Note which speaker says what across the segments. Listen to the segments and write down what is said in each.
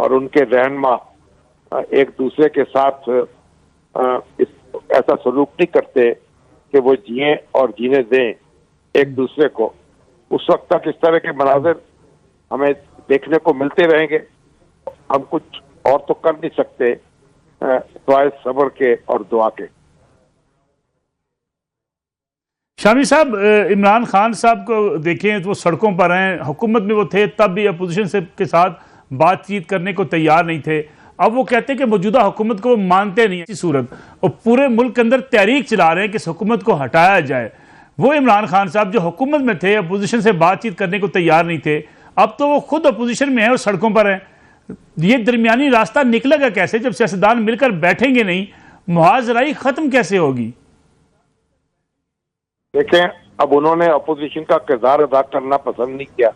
Speaker 1: اور ان کے رہنما ایک دوسرے کے ساتھ ایسا سلوک نہیں کرتے کہ وہ جئیں اور جینے دیں ایک دوسرے کو، اس وقت تک اس طرح کے مناظر ہمیں دیکھنے کو ملتے رہیں گے. ہم کچھ اور تو کر نہیں سکتے سوائے صبر کے اور دعا کے.
Speaker 2: شامی صاحب، عمران خان صاحب کو دیکھیں تو وہ سڑکوں پر ہیں، حکومت میں وہ تھے تب بھی اپوزیشن کے ساتھ بات چیت کرنے کو تیار نہیں تھے. اب وہ کہتے ہیں کہ موجودہ حکومت کو وہ مانتے نہیں ہیں صورت، اور پورے ملک کے اندر تحریک چلا رہے ہیں کہ اس حکومت کو ہٹایا جائے. وہ عمران خان صاحب جو حکومت میں تھے، اپوزیشن سے بات چیت کرنے کو تیار نہیں تھے، اب تو وہ خود اپوزیشن میں ہیں اور سڑکوں پر ہیں. یہ درمیانی راستہ نکلے گا کیسے جب سیاستدان مل کر بیٹھیں گے نہیں؟ محاذ رائی ختم کیسے ہوگی؟
Speaker 1: دیکھیں، اب انہوں نے اپوزیشن کا کردار ادا کرنا پسند نہیں کیا.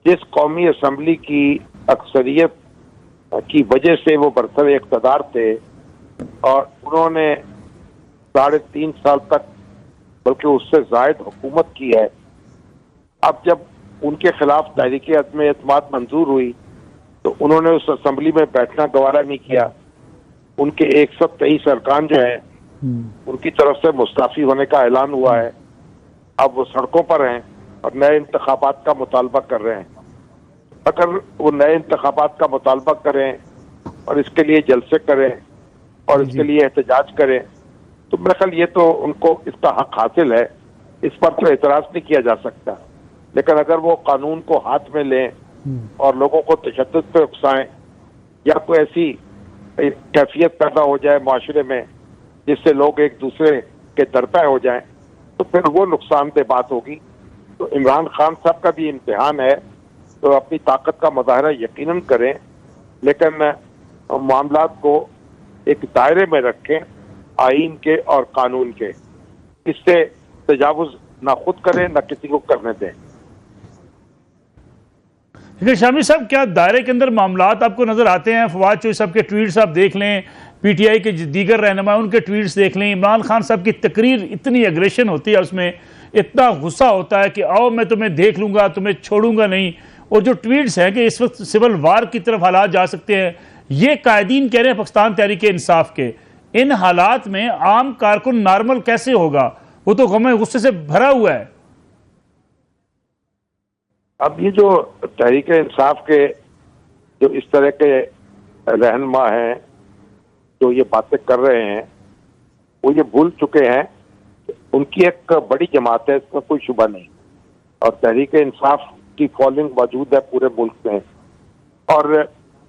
Speaker 1: جس قومی اسمبلی کی اکثریت کی وجہ سے وہ برسر اقتدار تھے اور انہوں نے 3.5 سال تک بلکہ اس سے زائد حکومت کی ہے، اب جب ان کے خلاف تحریک عدم اعتماد منظور ہوئی تو انہوں نے اس اسمبلی میں بیٹھنا گوارا نہیں کیا. ان کے 123 ارکان جو ہیں ان کی طرف سے مستعفی ہونے کا اعلان ہوا ہے. اب وہ سڑکوں پر ہیں اور نئے انتخابات کا مطالبہ کر رہے ہیں. اگر وہ نئے انتخابات کا مطالبہ کریں اور اس کے لیے جلسے کریں اور اس کے لیے احتجاج کریں تو میرا خیال یہ تو ان کو اس کا حق حاصل ہے، اس پر تو اعتراض نہیں کیا جا سکتا. لیکن اگر وہ قانون کو ہاتھ میں لیں اور لوگوں کو تشدد پہ اکسائیں یا کوئی ایسی کیفیت پیدا ہو جائے معاشرے میں جس سے لوگ ایک دوسرے کے درپے ہو جائیں تو پھر وہ نقصان دہ بات ہوگی. تو عمران خان صاحب کا بھی امتحان ہے تو اپنی طاقت کا مظاہرہ یقیناً کریں، لیکن معاملات کو ایک دائرے میں رکھیں آئین کے اور قانون کے. اس سے تجاوز نہ خود کریں نہ کسی کو کرنے دیں.
Speaker 2: لیکن شامی صاحب، کیا دائرے کے اندر معاملات آپ کو نظر آتے ہیں؟ فواد چوہدری صاحب کے ٹویٹس آپ دیکھ لیں، پی ٹی آئی کے دیگر رہنما ان کے ٹویٹس دیکھ لیں، عمران خان صاحب کی تقریر اتنی اگریشن ہوتی ہے، اس میں اتنا غصہ ہوتا ہے کہ آؤ میں تمہیں دیکھ لوں گا، تمہیں چھوڑوں گا نہیں. اور جو ٹویٹس ہیں کہ اس وقت سول وار کی طرف حالات جا سکتے ہیں، یہ قائدین کہہ رہے ہیں پاکستان تحریک انصاف کے. ان حالات میں عام کارکن نارمل کیسے ہوگا؟ وہ تو غم غصے سے بھرا ہوا ہے.
Speaker 1: اب یہ جو تحریک انصاف کے جو اس طرح کے رہنما ہیں جو یہ باتیں کر رہے ہیں وہ یہ بھول چکے ہیں ان کی ایک بڑی جماعت ہے، اس میں کوئی شبہ نہیں، اور تحریک انصاف کی فالوئنگ موجود ہے پورے ملک میں، اور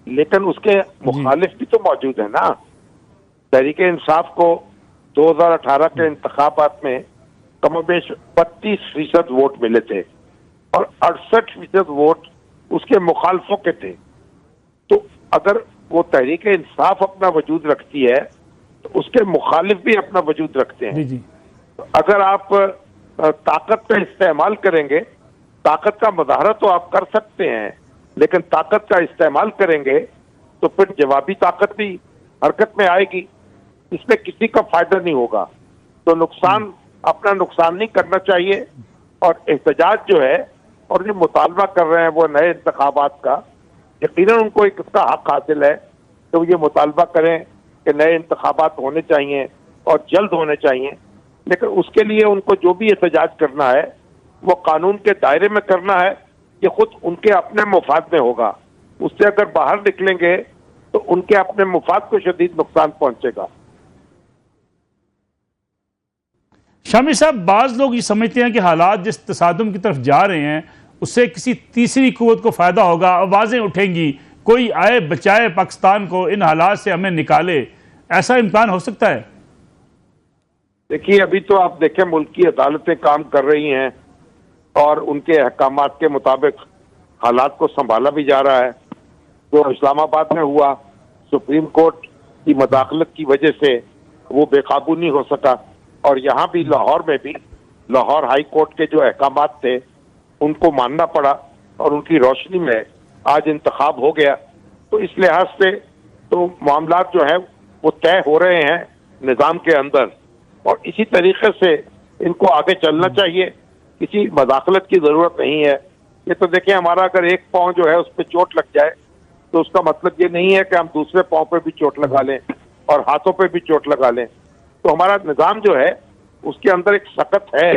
Speaker 1: لیکن اس کے مخالف بھی تو موجود ہیں نا. تحریک انصاف کو 2018 کے انتخابات میں کم و بیش 32% ووٹ ملے تھے اور 68% ووٹ اس کے مخالفوں کے تھے. تو اگر وہ تحریک انصاف اپنا وجود رکھتی ہے تو اس کے مخالف بھی اپنا وجود رکھتے ہیں. اگر آپ طاقت کا استعمال کریں گے، طاقت کا مظاہرہ تو آپ کر سکتے ہیں لیکن طاقت کا استعمال کریں گے تو پھر جوابی طاقت بھی حرکت میں آئے گی، اس میں کسی کا فائدہ نہیں ہوگا. تو اپنا نقصان نہیں کرنا چاہیے. اور احتجاج جو ہے اور یہ مطالبہ کر رہے ہیں وہ نئے انتخابات کا، یقیناً ان کو ایک اس کا حق حاصل ہے تو یہ مطالبہ کریں کہ نئے انتخابات ہونے چاہیے اور جلد ہونے چاہیے. لیکن اس کے لیے ان کو جو بھی احتجاج کرنا ہے وہ قانون کے دائرے میں کرنا ہے. یہ خود ان کے اپنے مفاد میں ہوگا. اس سے اگر باہر نکلیں گے تو ان کے اپنے مفاد کو شدید نقصان پہنچے گا.
Speaker 2: شامی صاحب، بعض لوگ یہ سمجھتے ہیں کہ حالات جس تصادم کی طرف جا رہے ہیں اس سے کسی تیسری قوت کو فائدہ ہوگا، آوازیں اٹھیں گی، کوئی آئے بچائے پاکستان کو، ان حالات سے ہمیں نکالے. ایسا امکان ہو سکتا ہے؟
Speaker 1: دیکھیے، ابھی تو آپ دیکھیں ملک کی عدالتیں کام کر رہی ہیں اور ان کے احکامات کے مطابق حالات کو سنبھالا بھی جا رہا ہے. جو اسلام آباد میں ہوا، سپریم کورٹ کی مداخلت کی وجہ سے وہ بے قابو نہیں ہو سکا، اور یہاں بھی لاہور میں بھی لاہور ہائی کورٹ کے جو احکامات تھے ان کو ماننا پڑا اور ان کی روشنی میں آج انتخاب ہو گیا. تو اس لحاظ سے تو معاملات جو ہیں وہ طے ہو رہے ہیں نظام کے اندر، اور اسی طریقے سے ان کو آگے چلنا چاہیے. کسی مداخلت کی ضرورت نہیں ہے. یہ تو دیکھیں، ہمارا اگر ایک پاؤں جو ہے اس پہ چوٹ لگ جائے تو اس کا مطلب یہ نہیں ہے کہ ہم دوسرے پاؤں پہ بھی چوٹ لگا لیں اور ہاتھوں پہ بھی چوٹ لگا لیں. تو ہمارا نظام جو ہے اس کے اندر ایک سخت ہے.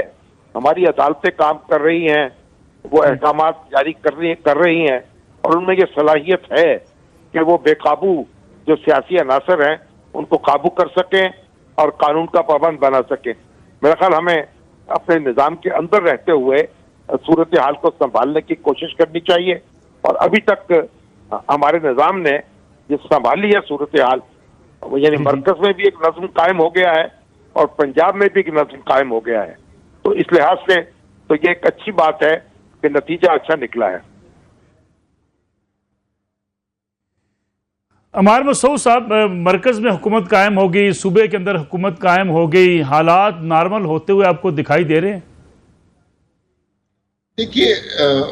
Speaker 1: ہماری عدالتیں کام کر رہی ہیں, وہ احکامات جاری کر رہی ہیں, اور ان میں یہ صلاحیت ہے کہ وہ بے قابو جو سیاسی عناصر ہیں ان کو قابو کر سکیں اور قانون کا پابند بنا سکیں. میرا خیال ہمیں اپنے نظام کے اندر رہتے ہوئے صورتحال کو سنبھالنے کی کوشش کرنی چاہیے, اور ابھی تک ہمارے نظام نے جو سنبھالی ہے صورتحال, یعنی مرکز میں بھی ایک نظم قائم ہو گیا ہے اور پنجاب میں بھی ایک نظم قائم ہو گیا ہے. تو اس لحاظ سے تو یہ ایک اچھی بات ہے کہ نتیجہ اچھا نکلا ہے.
Speaker 2: عمار مسعود صاحب, مرکز میں حکومت قائم ہو گئی, صوبے کے اندر حکومت قائم ہو گئی, حالات نارمل ہوتے ہوئے آپ کو دکھائی دے رہے ہیں؟
Speaker 3: دیکھیے,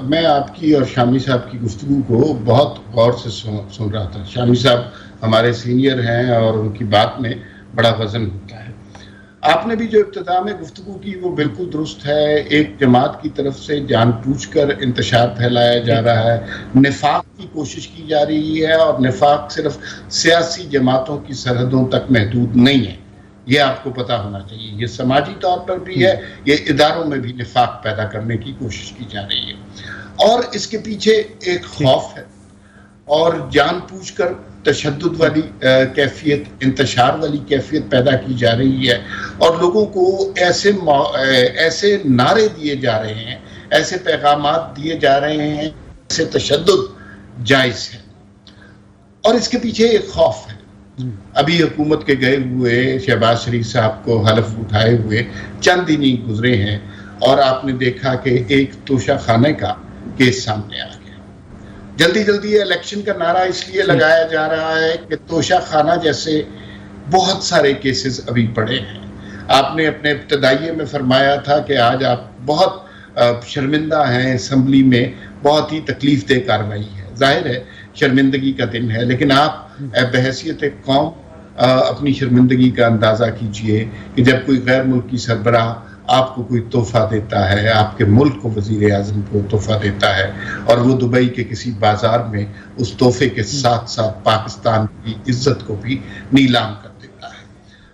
Speaker 3: میں آپ کی اور شامی صاحب کی گفتگو کو بہت غور سے سن رہا تھا. شامی صاحب ہمارے سینئر ہیں اور ان کی بات میں بڑا وزن ہوتا ہے. آپ نے بھی جو ابتدا میں گفتگو کی وہ بالکل درست ہے. ایک جماعت کی طرف سے جان بوجھ کر انتشار پھیلایا جا رہا ہے, نفاق کی کوشش کی جا رہی ہے, اور نفاق صرف سیاسی جماعتوں کی سرحدوں تک محدود نہیں ہے, یہ آپ کو پتہ ہونا چاہیے. یہ سماجی طور پر بھی ہے, یہ اداروں میں بھی نفاق پیدا کرنے کی کوشش کی جا رہی ہے, اور اس کے پیچھے ایک خوف ہے اور جان بوجھ کر تشدد والی کیفیت, انتشار والی کیفیت پیدا کی جا رہی ہے, اور لوگوں کو ایسے نعرے دیے جا رہے ہیں, ایسے پیغامات دیے جا رہے ہیں, ایسے تشدد جائز ہے, اور اس کے پیچھے ایک خوف ہے. ابھی حکومت کے گئے ہوئے شہباز شریف صاحب کو حلف اٹھائے ہوئے چند دن ہی گزرے ہیں, اور آپ نے دیکھا کہ ایک توشہ خانے کا کیس سامنے آ گیا. جلدی جلدی الیکشن کا نعرہ اس لیے لگایا جا رہا ہے کہ توشہ خانہ جیسے بہت سارے کیسز ابھی پڑے ہیں. آپ نے اپنے ابتدائیے میں فرمایا تھا کہ آج آپ بہت شرمندہ ہیں, اسمبلی میں بہت ہی تکلیف دہ کارروائی ہے. ظاہر ہے شرمندگی کا دن ہے, لیکن آپ بحیثیت قوم اپنی شرمندگی کا اندازہ کیجئے کہ جب کوئی غیر ملکی سربراہ آپ کو کوئی تحفہ دیتا ہے, آپ کے ملک کو وزیر اعظم کو تحفہ دیتا ہے, اور وہ دبئی کے کسی بازار میں اس تحفے کے ساتھ ساتھ پاکستان کی عزت کو بھی نیلام کر دیتا ہے.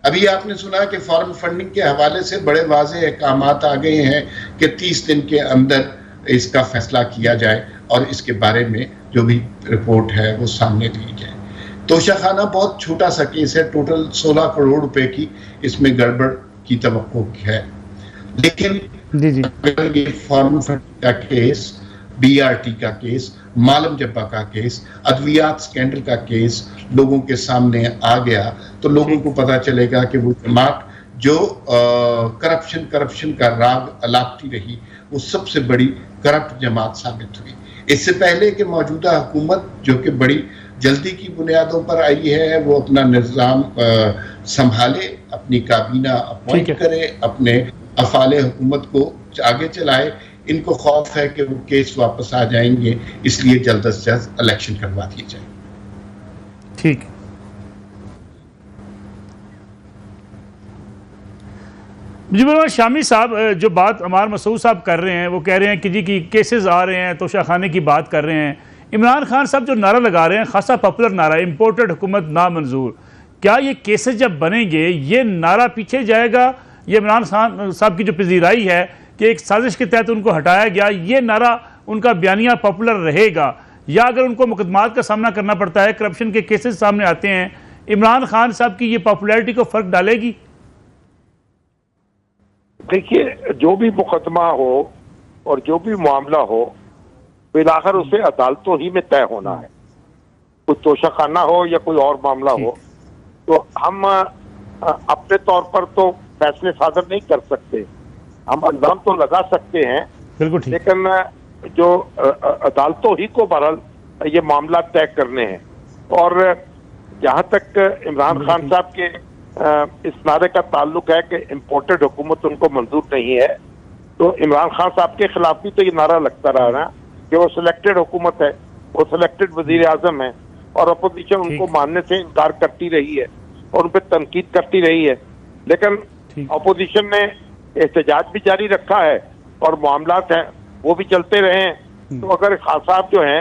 Speaker 3: ابھی آپ نے سنا کہ فارن فنڈنگ کے حوالے سے بڑے واضح احکامات آ گئے ہیں کہ 30 دن کے اندر اس کا فیصلہ کیا جائے اور اس کے بارے میں جو بھی رپورٹ ہے وہ سامنے دی جائے. توشہ خانہ بہت چھوٹا سا کیس ہے, ٹوٹل 16 کروڑ روپے کی اس میں گڑبڑ کی توقع ہے, لیکن اگر یہ فارم فنڈ کا کیس, بی آر ٹی کا کیس, معلم جبہ کا کیس, ادویات سکینڈل کا کیس لوگوں کے سامنے آ گیا تو لوگوں کو پتا چلے گا کہ وہ جماعت جو کرپشن کا راگ الاپتی رہی وہ سب سے بڑی کرپٹ جماعت ثابت ہوئی. اس سے پہلے کہ موجودہ حکومت جو کہ بڑی جلدی کی بنیادوں پر آئی ہے وہ اپنا نظام سنبھالے, اپنی کابینہ اپوائنٹ کرے, اپنے افعال حکومت کو آگے چلائے, ان کو خوف ہے کہ وہ کیس واپس آ جائیں گے, اس لیے جلد از جلد الیکشن کروا دی جائے.
Speaker 2: ٹھیک. جی بلوان شامی صاحب, جو بات عمار مسعود صاحب کر رہے ہیں وہ کہہ رہے ہیں کہ جی کی کیسز آ رہے ہیں, توشہ خانے کی بات کر رہے ہیں. عمران خان صاحب جو نعرہ لگا رہے ہیں, خاصا پاپولر نعرہ, امپورٹڈ حکومت نامنظور, کیا یہ کیسز جب بنیں گے یہ نعرہ پیچھے جائے گا؟ یہ عمران خان صاحب کی جو پذیرائی ہے کہ ایک سازش کے تحت ان کو ہٹایا گیا, یہ نعرہ ان کا بیانیہ پاپولر رہے گا, یا اگر ان کو مقدمات کا سامنا کرنا پڑتا ہے, کرپشن کے کیسز سامنے آتے ہیں, عمران خان صاحب کی یہ پاپولیرٹی کو فرق ڈالے گی؟
Speaker 1: دیکھیے, جو بھی مقدمہ ہو اور جو بھی معاملہ ہو بالآخر اسے عدالتوں ہی میں طے ہونا ہے. کوئی توشہ خانہ ہو یا کوئی اور معاملہ ہو, تو ہم اپنے طور پر تو فیصلے صادر نہیں کر سکتے. ہم الزام تو لگا سکتے ہیں, لیکن جو عدالتوں ہی کو بہرحال یہ معاملات طے کرنے ہیں. اور جہاں تک عمران خان صاحب کے اس نعرے کا تعلق ہے کہ امپورٹڈ حکومت ان کو منظور نہیں ہے, تو عمران خان صاحب کے خلاف بھی تو یہ نعرہ لگتا رہا نا کہ وہ سلیکٹڈ حکومت ہے, وہ سلیکٹڈ وزیر اعظم ہے, اور اپوزیشن ان کو ماننے سے انکار کرتی رہی ہے اور ان پہ تنقید کرتی رہی ہے. لیکن اپوزیشن نے احتجاج بھی جاری رکھا ہے اور معاملات ہیں وہ بھی چلتے رہے ہیں. تو اگر خان صاحب جو ہیں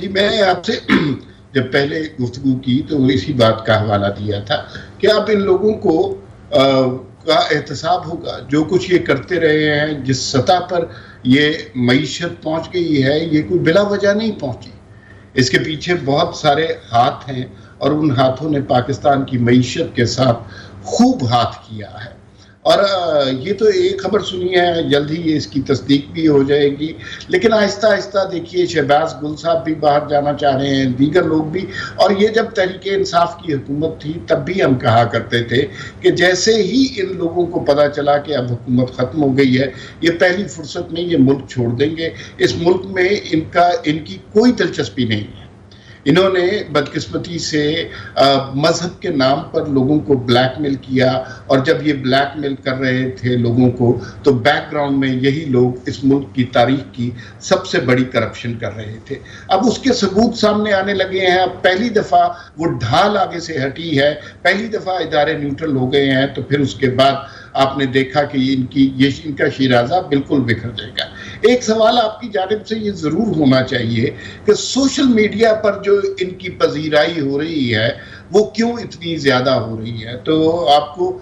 Speaker 3: جی میں آپ سے جب پہلے گفتگو کی تو اسی بات کا حوالہ دیا تھا کہ اب ان لوگوں کو کا احتساب ہوگا. جو کچھ یہ کرتے رہے ہیں، جس سطح پر یہ معیشت پہنچ گئی ہے، یہ کوئی بلا وجہ نہیں پہنچی. اس کے پیچھے بہت سارے ہاتھ ہیں اور ان ہاتھوں نے پاکستان کی معیشت کے ساتھ خوب ہاتھ کیا ہے. اور یہ تو ایک خبر سنی ہے، جلد ہی اس کی تصدیق بھی ہو جائے گی، لیکن آہستہ آہستہ دیکھیے شہباز گل صاحب بھی باہر جانا چاہ رہے ہیں، دیگر لوگ بھی. اور یہ جب تحریک انصاف کی حکومت تھی تب بھی ہم کہا کرتے تھے کہ جیسے ہی ان لوگوں کو پتہ چلا کہ اب حکومت ختم ہو گئی ہے، یہ پہلی فرصت میں یہ ملک چھوڑ دیں گے. اس ملک میں ان کی کوئی دلچسپی نہیں ہے. انہوں نے بدقسمتی سے مذہب کے نام پر لوگوں کو بلیک میل کیا، اور جب یہ بلیک میل کر رہے تھے لوگوں کو تو بیک گراؤنڈ میں یہی لوگ اس ملک کی تاریخ کی سب سے بڑی کرپشن کر رہے تھے. اب اس کے ثبوت سامنے آنے لگے ہیں. اب پہلی دفعہ وہ ڈھال آگے سے ہٹی ہے، پہلی دفعہ ادارے نیوٹرل ہو گئے ہیں. تو پھر اس کے بعد آپ نے دیکھا کہ ان کا شیرازہ بالکل بکھر جائے گا. ایک سوال آپ کی جانب سے یہ ضرور ہونا چاہیے کہ سوشل میڈیا پر جو ان کی پذیرائی ہو رہی ہے وہ کیوں اتنی زیادہ ہو رہی ہے؟ تو آپ کو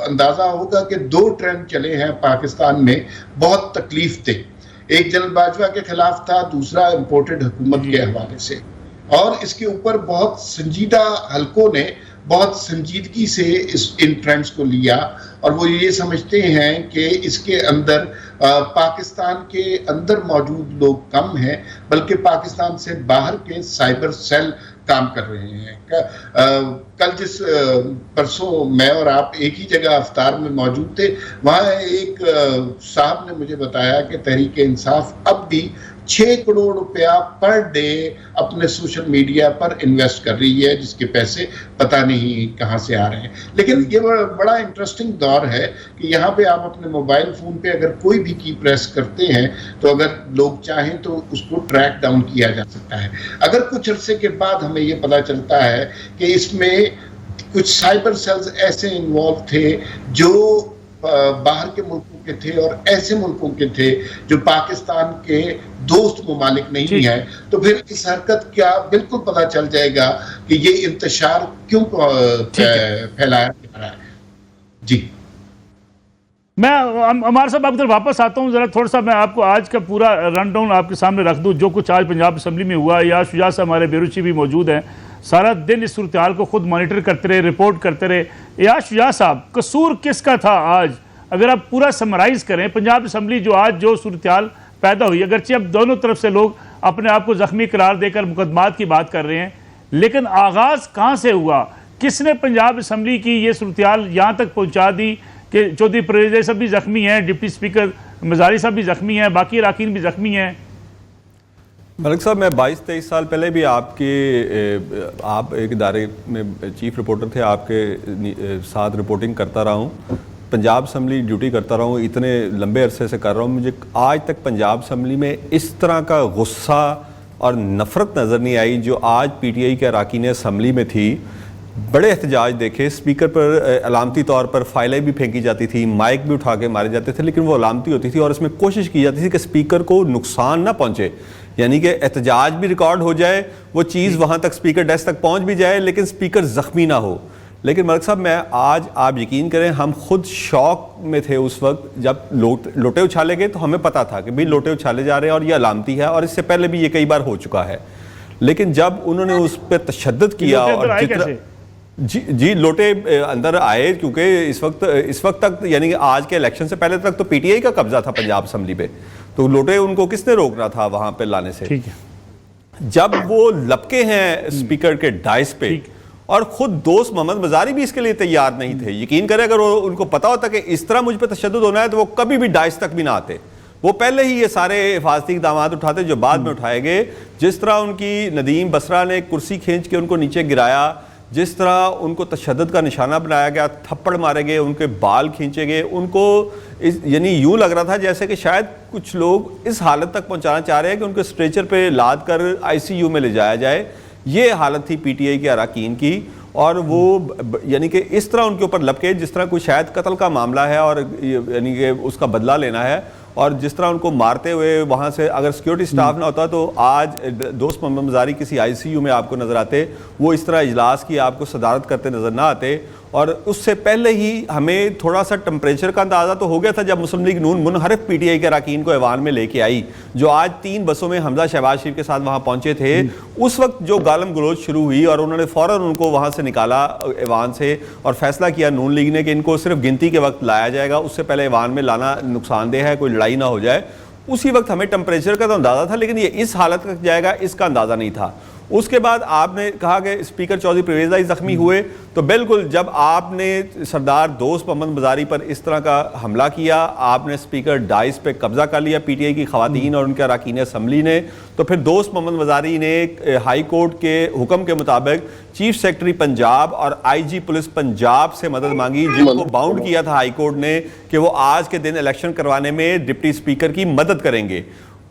Speaker 3: اندازہ ہوگا کہ 2 ٹرینڈ چلے ہیں پاکستان میں بہت تکلیف دہ. ایک جنرل باجوہ کے خلاف تھا، دوسرا امپورٹڈ حکومت کے حوالے سے. اور اس کے اوپر بہت سنجیدہ حلقوں نے بہت سنجیدگی سے ان ٹرینڈز کو لیا، اور وہ یہ سمجھتے ہیں کہ اس کے اندر پاکستان کے اندر موجود لوگ کم ہیں، بلکہ پاکستان سے باہر کے سائبر سیل کام کر رہے ہیں. کل جس پرسوں میں اور آپ ایک ہی جگہ افطار میں موجود تھے، وہاں ایک صاحب نے مجھے بتایا کہ تحریک انصاف اب بھی 6 کروڑ روپیہ پر ڈے اپنے سوشل میڈیا پر انویسٹ کر رہی ہے، جس کے پیسے پتہ نہیں کہاں سے آ رہے ہیں. لیکن یہ بڑا انٹرسٹنگ دور ہے کہ یہاں پہ آپ اپنے موبائل فون پہ اگر کوئی بھی کی پریس کرتے ہیں تو اگر لوگ چاہیں تو اس کو ٹریک ڈاؤن کیا جا سکتا ہے. اگر کچھ عرصے کے بعد ہمیں یہ پتہ چلتا ہے کہ اس میں کچھ سائبر سیلز ایسے انوالو تھے جو باہر کے ملکوں کے تھے اور ایسے ملکوں کے تھے جو پاکستان کے دوست ممالک نہیں ہیں، تو پھر اس حرکت کیا بالکل پتہ چل جائے گا کہ یہ انتشار کیوں پھیلایا جا رہا ہے. جی
Speaker 2: میں عمار صاحب آپ ادھر واپس آتا ہوں. ذرا تھوڑا سا میں آپ کو آج کا پورا رن ڈاؤن آپ کے سامنے رکھ دوں جو کچھ آج پنجاب اسمبلی میں ہوا. یار شجاع صاحب ہمارے بیروچی بھی موجود ہیں، سارا دن اس صورتحال کو خود مانیٹر کرتے رہے، رپورٹ کرتے رہے. یار شجاع صاحب، قصور کس کا تھا آج؟ اگر آپ پورا سمرائز کریں پنجاب اسمبلی جو آج جو صورتحال پیدا ہوئی، اگرچہ اب دونوں طرف سے لوگ اپنے آپ کو زخمی قرار دے کر مقدمات کی بات کر رہے ہیں، لیکن آغاز کہاں سے ہوا؟ کس نے پنجاب اسمبلی کی یہ صورتحال یہاں تک پہنچا دی کہ چودھری پرویز صاحب بھی زخمی ہیں، ڈپٹی اسپیکر مزاری صاحب بھی زخمی ہیں، باقی اراکین بھی زخمی ہیں؟
Speaker 4: ملک صاحب، میں 22-23 سال پہلے بھی آپ ایک ادارے میں چیف رپورٹر تھے، آپ کے ساتھ رپورٹنگ کرتا رہا ہوں، پنجاب اسمبلی ڈیوٹی کرتا رہا ہوں، اتنے لمبے عرصے سے کر رہا ہوں. مجھے آج تک پنجاب اسمبلی میں اس طرح کا غصہ اور نفرت نظر نہیں آئی جو آج پی ٹی آئی کے اراکین اسمبلی میں تھی. بڑے احتجاج دیکھے، اسپیکر پر علامتی طور پر فائلیں بھی پھینکی جاتی تھی، مائک بھی اٹھا کے مارے جاتے تھے، لیکن وہ علامتی ہوتی تھی اور اس میں کوشش کی جاتی تھی کہ اسپیکر کو نقصان نہ پہنچے، یعنی کہ احتجاج بھی ریکارڈ ہو جائے، وہ چیز وہاں تک اسپیکر ڈیسک تک پہنچ بھی جائے، لیکن اسپیکر زخمی نہ ہو. لیکن ملک صاحب، میں آج آپ یقین کریں ہم خود شوق میں تھے اس وقت جب لوٹے اچھالے گئے، تو ہمیں پتہ تھا کہ بھئی لوٹے اچھالے جا رہے ہیں اور یہ علامتی ہے، اور اس سے پہلے بھی یہ کئی بار ہو چکا ہے. لیکن جب انہوں نے اس پہ تشدد کیا اور جی لوٹے اندر آئے، کیونکہ اس وقت تک، یعنی کہ آج کے الیکشن سے پہلے تک تو پی ٹی آئی کا قبضہ تھا پنجاب اسمبلی پہ، تو لوٹے ان کو کس نے روکنا تھا وہاں پہ لانے سے؟ جب وہ لپکے ہیں اسپیکر کے ڈائس پہ، اور خود دوست محمد مزاری بھی اس کے لیے تیار نہیں تھے. یقین کریں اگر ان کو پتا ہوتا کہ اس طرح مجھ پہ تشدد ہونا ہے تو وہ کبھی بھی ڈائس تک بھی نہ آتے. وہ پہلے ہی یہ سارے حفاظتی اقدامات اٹھاتے جو بعد میں اٹھائے گئے. جس طرح ان کی ندیم بسرا نے کرسی کھینچ کے ان کو نیچے گرایا، جس طرح ان کو تشدد کا نشانہ بنایا گیا، تھپڑ مارے گئے، ان کے بال کھینچے گئے، ان کو یعنی یوں لگ رہا تھا جیسے کہ شاید کچھ لوگ اس حالت تک پہنچانا چاہ رہے ہیں کہ ان کو اسٹریچر پہ لاد کر آئی سی یو میں لے جایا جائے. یہ حالت تھی پی ٹی آئی کے اراکین کی، اور وہ یعنی کہ اس طرح ان کے اوپر لپکے جس طرح کوئی شاید قتل کا معاملہ ہے اور یعنی کہ اس کا بدلہ لینا ہے. اور جس طرح ان کو مارتے ہوئے وہاں سے اگر سیکیورٹی سٹاف نہ ہوتا تو آج دوست محمد مزاری کسی آئی سی یو میں آپ کو نظر آتے, وہ اس طرح اجلاس کی آپ کو صدارت کرتے نظر نہ آتے. اور اس سے پہلے ہی ہمیں تھوڑا سا ٹمپریچر کا اندازہ تو ہو گیا تھا جب مسلم لیگ نون منحرف پی ٹی آئی کے اراکین کو ایوان میں لے کے آئی, جو آج 3 بسوں میں حمزہ شہباز شریف کے ساتھ وہاں پہنچے تھے. اس وقت جو گالم گلوچ شروع ہوئی اور انہوں نے فوراً ان کو وہاں سے نکالا ایوان سے, اور فیصلہ کیا نون لیگ نے کہ ان کو صرف گنتی کے وقت لایا جائے گا, اس سے پہلے ایوان میں لانا نقصان دہ ہے, کوئی لڑائی نہ ہو جائے. اسی وقت ہمیں ٹمپریچر کا تو اندازہ تھا, لیکن یہ اس حالت تک جائے گا اس کا اندازہ نہیں تھا. اس کے بعد آپ نے کہا کہ اسپیکر چودھری پرویز بھائی زخمی ہوئے, تو بالکل جب آپ نے سردار دوست محمد مزاری پر اس طرح کا حملہ کیا, آپ نے اسپیکر ڈائس پہ قبضہ کر لیا پی ٹی آئی کی خواتین اور ان کے اراکین اسمبلی نے, تو پھر دوست محمد مزاری نے ہائی کورٹ کے حکم کے مطابق چیف سیکرٹری پنجاب اور آئی جی پولیس پنجاب سے مدد مانگی, جن کو باؤنڈ کیا تھا ہائی کورٹ نے کہ وہ آج کے دن الیکشن کروانے میں ڈپٹی اسپیکر کی مدد کریں گے.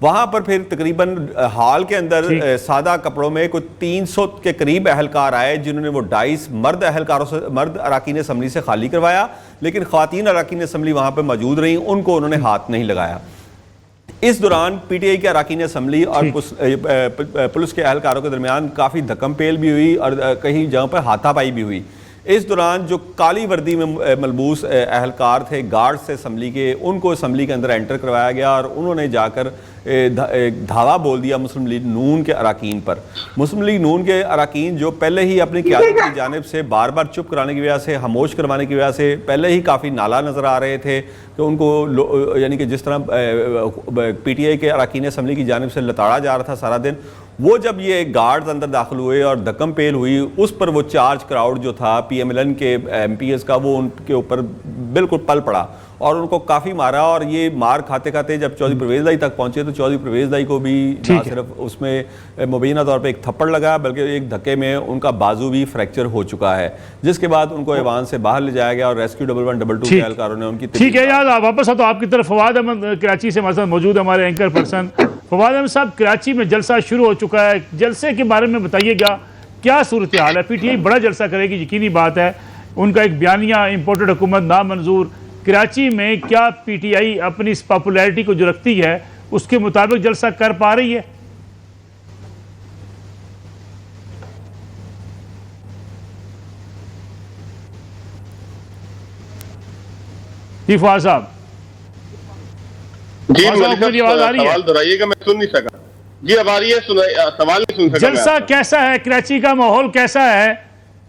Speaker 4: وہاں پر پھر تقریباً ہال کے اندر سادہ کپڑوں میں کوئی 300 کے قریب اہلکار آئے, جنہوں نے وہ ڈائس مرد اہلکاروں سے, مرد اراکین اسمبلی سے خالی کروایا, لیکن خواتین اراکین اسمبلی وہاں پہ موجود رہیں, ان کو انہوں نے ہاتھ نہیں لگایا. اس دوران پی ٹی آئی کے اراکین اسمبلی اور پولیس کے اہلکاروں کے درمیان کافی دھکم پیل بھی ہوئی اور کہیں جگہوں پہ ہاتھا پائی بھی ہوئی. اس دوران جو کالی وردی میں ملبوس اہلکار تھے گارڈ سے اسمبلی کے, ان کو اسمبلی کے اندر انٹر کروایا گیا اور انہوں نے جا کر دھاوا بول دیا مسلم لیگ نون کے اراکین پر. مسلم لیگ نون کے اراکین جو پہلے ہی اپنی قیادت کی جانب سے بار بار چپ کرانے کی وجہ سے, خاموش کروانے کی وجہ سے پہلے ہی کافی نالا نظر آ رہے تھے کہ ان کو یعنی کہ جس طرح پی ٹی آئی کے اراکین اسمبلی کی جانب سے لتاڑا جا رہا تھا سارا دن, وہ جب یہ گارڈز اندر داخل ہوئے اور دھکم پیل ہوئی, اس پر وہ چارج کراؤڈ جو تھا پی ایم ایل این کے ایم پی ایس کا, وہ ان کے اوپر بالکل پل پڑا اور ان کو کافی مارا. اور یہ مار کھاتے کھاتے جب چودھری پرویز بھائی تک پہنچے تو چودھری پرویز بھائی کو بھی نہ صرف اس میں مبینہ طور پہ ایک تھپڑ لگا, بلکہ ایک دھکے میں ان کا بازو بھی فریکچر ہو چکا ہے, جس کے بعد ان کو ایوان سے باہر لے جایا گیا اور ریسکیو 1122 کے اہلکاروں نے ان کی.
Speaker 2: ٹھیک ہے یار, واپس آتا آپ کی طرف. فواد احمد کراچی سے موجود ہے ہمارے اینکر پرسن. فواد احمد صاحب, کراچی میں جلسہ شروع ہو چکا ہے, جلسے کے بارے میں بتائیے گا کیا صورتحال ہے؟ پی ٹی آئی بڑا جلسہ کرے گی, یقینی بات ہے, ان کا ایک بیانیہ امپورٹڈ حکومت نامنظور. کراچی میں کیا پی ٹی آئی اپنی اس پاپولیرٹی کو جو رکھتی ہے اس کے مطابق جلسہ کر پا رہی ہے؟ جی فواد صاحب.
Speaker 5: جی سوال دہرائیے گا, میں سن نہیں سکا. جی اب آ رہی ہے, سوال نہیں سن سکا.
Speaker 2: جلسہ کیسا ہے کراچی کا ماحول کیسا ہے؟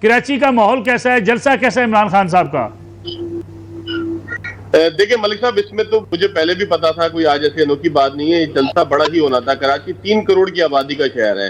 Speaker 2: کراچی کا ماحول کیسا ہے؟ جلسہ کیسا ہے عمران خان صاحب کا؟
Speaker 5: دیکھیں ملک صاحب, اس میں تو مجھے پہلے بھی پتا تھا, کوئی آج ایسی انوکھی بات نہیں ہے, یہ جلسہ بڑا ہی ہونا تھا. کراچی 3 کروڑ کی آبادی کا شہر ہے,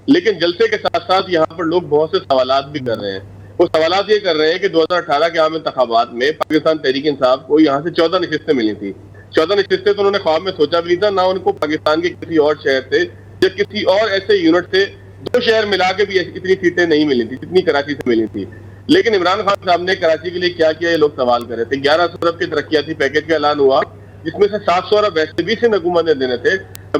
Speaker 5: لیکن جلسے کے ساتھ ساتھ یہاں پر لوگ بہت سے سوالات بھی کر رہے ہیں. وہ سوالات یہ کر رہے ہیں کہ 2018 کے عام انتخابات میں پاکستان تحریک انصاف کو یہاں سے 14 نشستیں ملی تھی. 14 نشستیں تو انہوں نے خواب میں سوچا بھی نہیں تھا, نہ ان کو پاکستان کے کسی اور شہر سے یا کسی اور ایسے یونٹ سے 2 شہر ملا کے بھی اتنی سیٹیں نہیں ملی تھی جتنی کراچی سے ملی تھی. لیکن عمران خان صاحب نے کراچی کے لیے کیا کیا, یہ لوگ سوال کر رہے تھے. 1100 ارب کے ترقیاتی پیکج کا اعلان ہوا, جس میں سے 700 ارب ویسے بھی سندھ حکومت نے دینے تھے,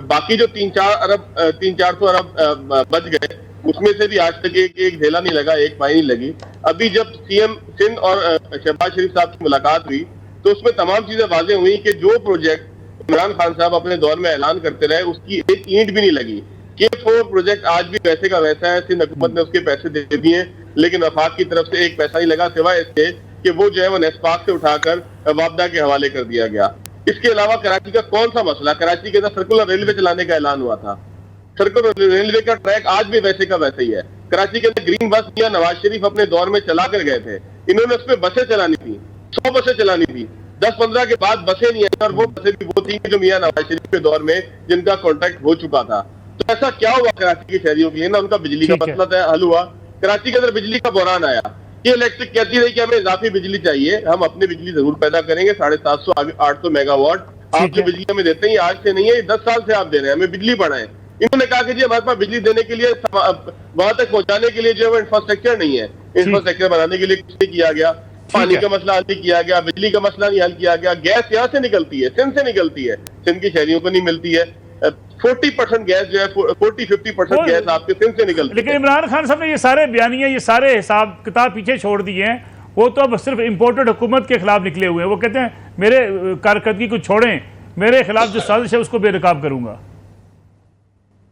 Speaker 5: باقی جو 300-400 ارب بچ گئے اس میں سے بھی آج تک ایک ڈھیلا نہیں لگا, ایک پائی نہیں لگی. ابھی جب سی ایم سندھ اور شہباز شریف صاحب کی ملاقات ہوئی تو اس میں تمام چیزیں واضح ہوئی کہ جو پروجیکٹ عمران خان صاحب اپنے دور میں اعلان کرتے رہے اس کی ایک اینٹ بھی نہیں لگی. K4 پروجیکٹ آج بھی ویسے کا ویسا ہے, سندھ حکومت نے اس کے پیسے دے دیے لیکن وفاق کی طرف سے ایک پیسہ نہیں لگا, سوائے اس کے کہ وہ جو ہے وہ نیسپاک سے اٹھا کر وابدہ کے حوالے کر دیا گیا. اس کے علاوہ کراچی کا کون سا مسئلہ, کراچی کے اندر سرکولر ریلوے چلانے کا اعلان ہوا تھا, سرکولر ریلوے کا ٹریک آج بھی ویسے کا ویسا ہی ہے. کراچی کے اندر گرین بس یا نواز شریف اپنے دور میں چلا کر گئے تھے, انہوں نے اس پہ بسیں چلانی تھی, 100 بسیں چلانی تھی, 10-15 کے بعد بسیں نہیں آئی, اور وہ بسیں بھی وہ تھیں جو میاں نواز شریف کے دور میں جن کا کانٹریکٹ ہو چکا تھا. تو ایسا کیا ہوا کراچی کے شہریوں کے لیے؟ نہ ان کا بجلی کا مسئلہ حل ہوا, کراچی کے اندر بجلی کا بحران آیا. یہ الیکٹرک کہتی رہی کہ ہمیں اضافی بجلی چاہیے, ہم اپنی بجلی ضرور پیدا کریں گے, 750-800 میگا واٹ آپ جو بجلی ہمیں دیتے ہیں آج سے نہیں ہے, 10 سال سے آپ دے رہے ہیں, ہمیں بجلی بڑھائیں. انہوں نے کہا کہ جی ہمارے پاس بجلی دینے کے لیے, وہاں تک پہنچانے کے لیے جو ہے انفراسٹرکچر نہیں ہے, انفراسٹرکچر بنانے کے لیے کچھ نہیں کیا گیا, پانی کا مسئلہ حل نہیں کیا گیا, بجلی کا مسئلہ نہیں حل کیا گیا. گیس یہاں سے نکلتی ہے, سندھ سے نکلتی ہے, سندھ کی شہریوں کو نہیں ملتی ہے. 40% گیس جو ہے 40-50% گیس آپ کے سندھ سے نکلتی ہے.
Speaker 2: لیکن عمران خان صاحب نے یہ سارے بیانیے, یہ سارے حساب کتاب پیچھے چھوڑ دیے ہیں. وہ تو اب صرف امپورٹڈ حکومت کے خلاف نکلے ہوئے ہیں. وہ کہتے ہیں میرے کارکردگی کو چھوڑیں, میرے خلاف جو سازش ہے اس کو بے نقاب کروں گا.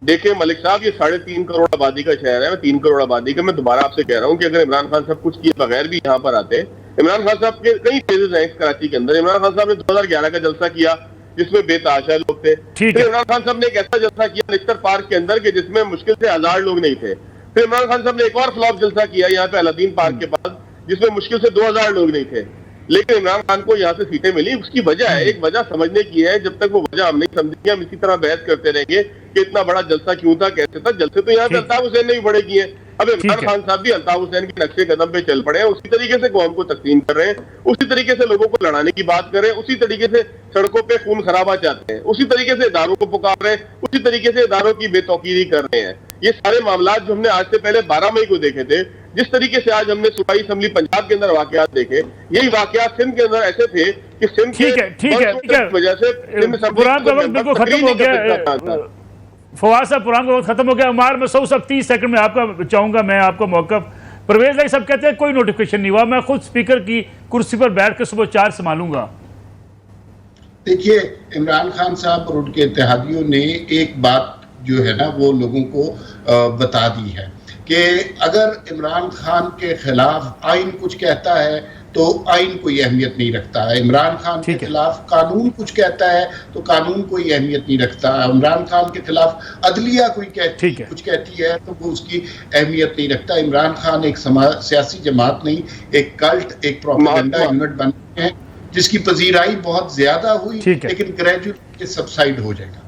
Speaker 5: دیکھیں ملک صاحب، یہ 3.5 کروڑ آبادی کا شہر ہے. 3 کروڑ آبادی کا میں دوبارہ آپ سے کہہ رہا ہوں کہ اگر عمران خان صاحب کچھ کیے بغیر بھی یہاں پر آتے. عمران خان صاحب کے کئی فیزز ہیں اس کراچی کے اندر. عمران خان صاحب نے 2011 کا جلسہ کیا جس میں بے تحاشا لوگ تھے. پھر عمران خان صاحب نے ایک ایسا جلسہ کیا نشتر پارک کے اندر کہ جس میں مشکل سے 1000 لوگ نہیں تھے. پھر عمران خان صاحب نے ایک اور فلاپ جلسہ کیا یہاں پہ الدین پارک کے پاس جس میں مشکل سے 2000 لوگ نہیں تھے. لیکن عمران خان کو یہاں سے سیٹیں ملی. اس کی وجہ ہے، ایک وجہ سمجھنے کی ہے. جب تک وہ وجہ ہم نہیں سمجھیں گے ہم اسی طرح بحث کرتے رہیں گے کہ اتنا بڑا جلسہ کیوں تھا، کیسے تھا. جلسے تو یہاں پہ الطاف حسین نے بھی بڑے کیے ہیں. اب عمران خان صاحب بھی الطاف حسین کے نقشے قدم پہ چل پڑے ہیں. اسی طریقے سے قوم کو تقسیم کر رہے ہیں، اسی طریقے سے لوگوں کو لڑانے کی بات کر رہے ہیں، اسی طریقے سے سڑکوں پہ خون خرابہ چاہتے ہیں، اسی طریقے سے اداروں کو پکار رہے ہیں، اسی طریقے سے اداروں کی بے توقیری کر رہے ہیں. یہ سارے معاملات جو ہم نے آج سے پہلے 12 مئی کو دیکھے تھے، جس طریقے سے آج ہم نے صوبائی اسمبلی پنجاب کے اندر واقعات دیکھے، یہی واقعات سندھ کے اندر ایسے تھے کہ سندھ کی وجہ سے
Speaker 2: پران کا وقت بالکل ختم ہو گیا. فواد صاحب پران کا وقت ختم ہو گیا. عمار مسعود صاحب 30 سیکنڈ میں آپ کا چاہوں گا میں آپ کو موقف. پرویز بھائی صاحب کہتے ہیں کوئی نوٹیفیکیشن نہیں ہوا، میں خود اسپیکر کی کرسی پر بیٹھ کے صبح 4 سنبھالوں گا.
Speaker 3: دیکھیے عمران خان صاحب اور ان کے اتحادیوں نے ایک بات جو ہے نا وہ لوگوں کو بتا دی ہے کہ اگر عمران خان کے خلاف آئین کچھ کہتا ہے تو آئین کوئی اہمیت نہیں رکھتا ہے. عمران خان کے خلاف قانون کچھ کہتا ہے تو قانون کوئی اہمیت نہیں رکھتا ہے. عمران خان کے خلاف عدلیہ کوئی کچھ کہتی ہے تو وہ اس کی اہمیت نہیں رکھتا. عمران خان ایک سیاسی جماعت نہیں، ایک کلٹ، ایک پروپیگنڈا یونٹ بن گئے ہیں جس کی پذیرائی بہت زیادہ ہوئی لیکن گریجویٹ سبسائڈ ہو جائے گا.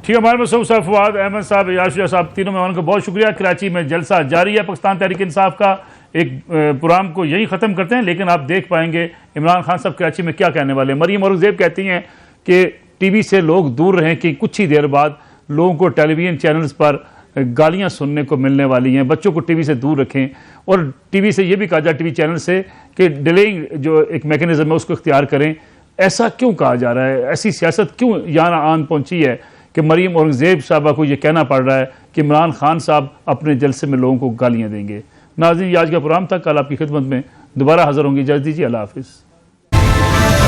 Speaker 2: ٹھیک ہے، ہمارے مسعود صاحب، فواد احمد صاحب، یاشر صاحب، تینوں مہمانوں کا بہت شکریہ. کراچی میں جلسہ جاری ہے پاکستان تحریک انصاف کا. ایک پروگرام کو یہی ختم کرتے ہیں لیکن آپ دیکھ پائیں گے عمران خان صاحب کراچی میں کیا کہنے والے ہیں. مریم اورنگزیب کہتی ہیں کہ ٹی وی سے لوگ دور رہیں کہ کچھ ہی دیر بعد لوگوں کو ٹیلی ویژن چینلز پر گالیاں سننے کو ملنے والی ہیں. بچوں کو ٹی وی سے دور رکھیں اور ٹی وی سے یہ بھی کہا جائے ٹی وی چینل سے کہ ڈیلینگ جو ایک میکینزم ہے اس کو اختیار کریں. ایسا کیوں کہا جا رہا ہے؟ ایسی سیاست کیوں یہاں آن پہنچی ہے کہ مریم اورنگزیب صاحبہ کو یہ کہنا پڑ رہا ہے کہ عمران خان صاحب اپنے جلسے میں لوگوں کو گالیاں دیں گے؟ ناظرین، آج کا پروگرام تھا. کل آپ کی خدمت میں دوبارہ حاضر ہوں گے. اجازت دیجیے. اللہ حافظ.